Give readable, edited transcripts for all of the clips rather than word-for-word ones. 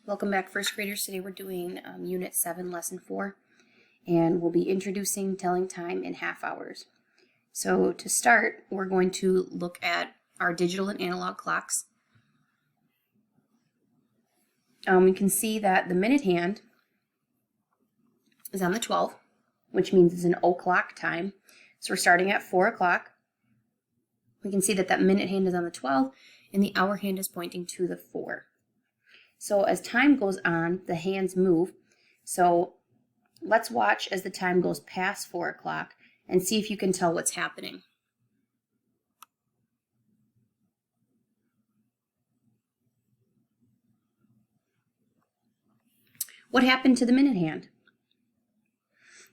Welcome back, first graders. Today we're doing Unit 7, Lesson 4, and we'll be introducing telling time in half hours. So to start, we're going to look at our digital and analog clocks. We can see that the minute hand is on the 12, which means it's an o'clock time. So we're starting at 4 o'clock. We can see that that minute hand is on the 12, and the hour hand is pointing to the 4. So as time goes on, the hands move. So let's watch as the time goes past 4 o'clock and see if you can tell what's happening. What happened to the minute hand?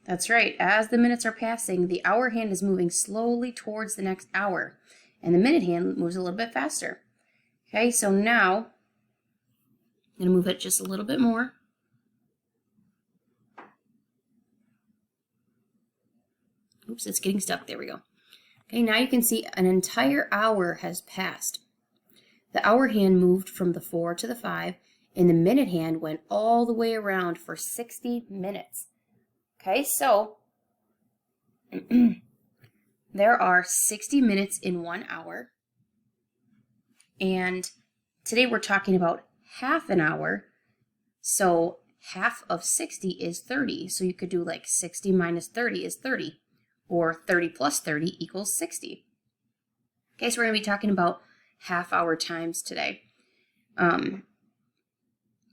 That's right, as the minutes are passing, the hour hand is moving slowly towards the next hour, and the minute hand moves a little bit faster. Okay, so now I'm going to move it just a little bit more. Oops, it's getting stuck. There we go. Okay, now you can see an entire hour has passed. The hour hand moved from the 4 to the 5, and the minute hand went all the way around for 60 minutes. Okay, so there are 60 minutes in 1 hour, and today we're talking about half an hour, so half of 60 is 30, so you could do like 60 minus 30 is 30, or 30 plus 30 equals 60. Okay, so we're going to be talking about half hour times today.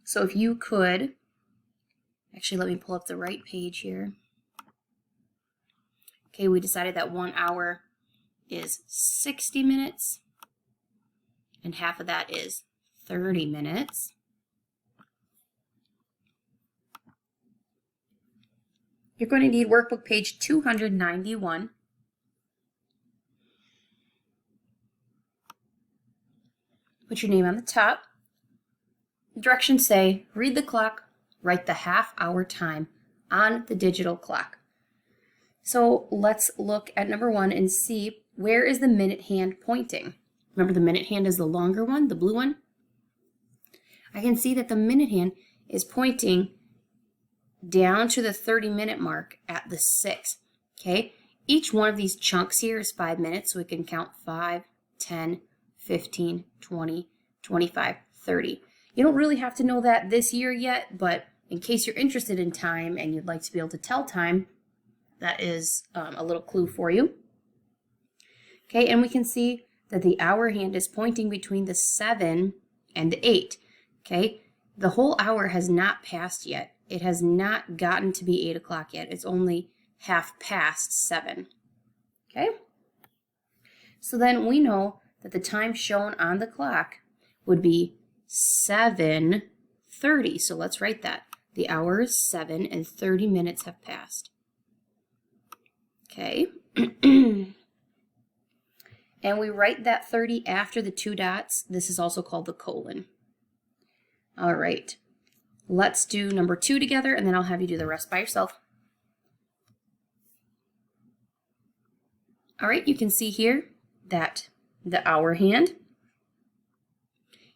So if you could, actually let me pull up the right page here. Okay, we decided that 1 hour is 60 minutes, and half of that is 30 minutes. You're going to need workbook page 291. Put your name on the top. The directions say, read the clock, write the half hour time on the digital clock. So let's look at number 1 and see, where is the minute hand pointing? Remember, the minute hand is the longer one, the blue one? I can see that the minute hand is pointing down to the 30-minute mark at the 6. Okay, each one of these chunks here is 5 minutes, so we can count 5, 10, 15, 20, 25, 30. You don't really have to know that this year yet, but in case you're interested in time and you'd like to be able to tell time, that is a little clue for you. Okay, and we can see that the hour hand is pointing between the 7 and the 8. Okay, the whole hour has not passed yet. It has not gotten to be 8 o'clock yet. It's only half past 7. Okay, so then we know that the time shown on the clock would be 7:30. So let's write that. The hour is 7 and 30 minutes have passed. Okay. And we write that 30 after the 2 dots. This is also called the colon. All right. Let's do number 2 together, and then I'll have you do the rest by yourself. All right, you can see here that the hour hand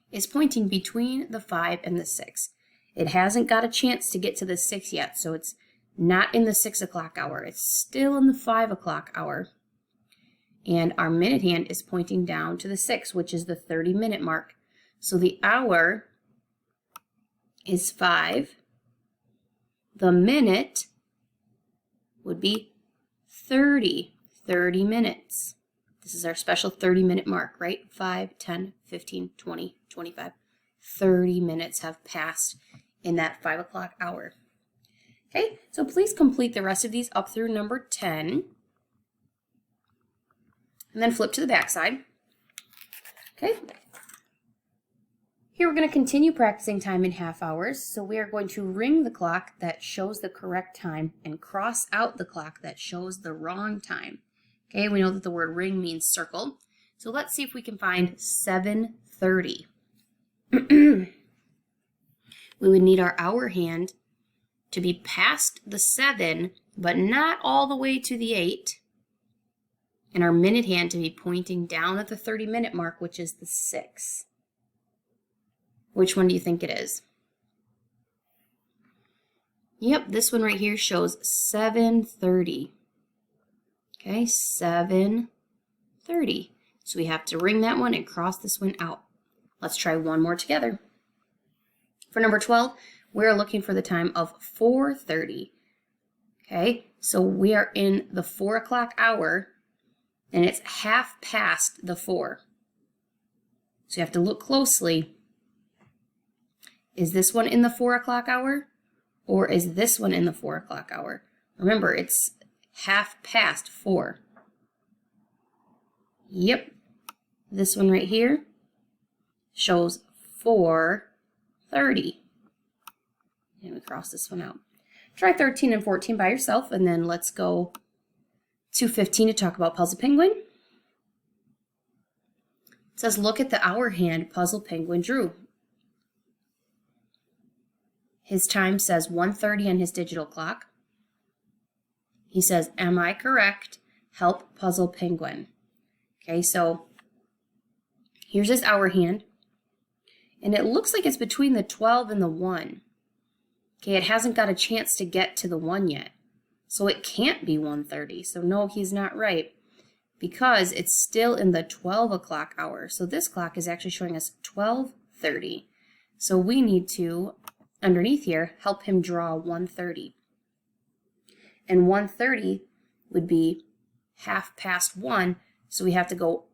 is pointing between the 5 and the 6. It hasn't got a chance to get to the 6 yet, so it's not in the 6 o'clock hour. It's still in the 5 o'clock hour. And our minute hand is pointing down to the 6, which is the 30-minute mark. So the hour is 5. The minute would be 30 minutes. This is our special 30-minute mark, right? 5, 10, 15, 20, 25. 30 minutes have passed in that 5 o'clock hour. Okay, so please complete the rest of these up through number 10. And then flip to the back side. Okay. Here we're going to continue practicing time in half hours. So we are going to ring the clock that shows the correct time and cross out the clock that shows the wrong time. Okay, we know that the word ring means circle. So let's see if we can find 7:30. We would need our hour hand to be past the 7, but not all the way to the 8. And our minute hand to be pointing down at the 30-minute mark, which is the 6. Which one do you think it is? Yep, this one right here shows 7:30. Okay, 7:30. So we have to ring that one and cross this one out. Let's try one more together. For number 12, we're looking for the time of 4:30. Okay, so we are in the 4 o'clock hour, and it's half past the 4. So you have to look closely. Is this one in the 4 o'clock hour? Or is this one in the 4 o'clock hour? Remember, it's half past 4. Yep. This one right here shows 4:30. And we cross this one out. Try 13 and 14 by yourself, and then let's go to 15 to talk about Puzzle Penguin. It says, look at the hour hand Puzzle Penguin drew. His time says 1:30 on his digital clock. He says, am I correct? Help Puzzle Penguin. Okay, so here's his hour hand. And it looks like it's between the 12 and the 1. Okay, it hasn't got a chance to get to the 1 yet. So it can't be 1:30. So no, he's not right, because it's still in the 12 o'clock hour. So this clock is actually showing us 12:30. So we need to, underneath here, help him draw 1:30. And 1:30 would be half past 1. So we have to go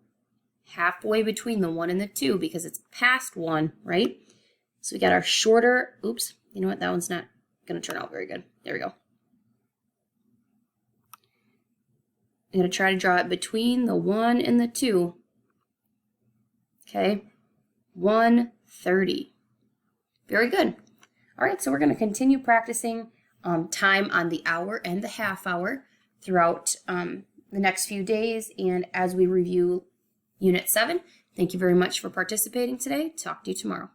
halfway between the 1 and the 2 because it's past 1, right? So we got our shorter, oops, you know what? That one's not going to turn out very good. There we go. I'm going to try to draw it between the 1 and the 2. Okay, 1:30. Very good. All right, so we're going to continue practicing time on the hour and the half hour throughout the next few days and as we review Unit 7. Thank you very much for participating today. Talk to you tomorrow.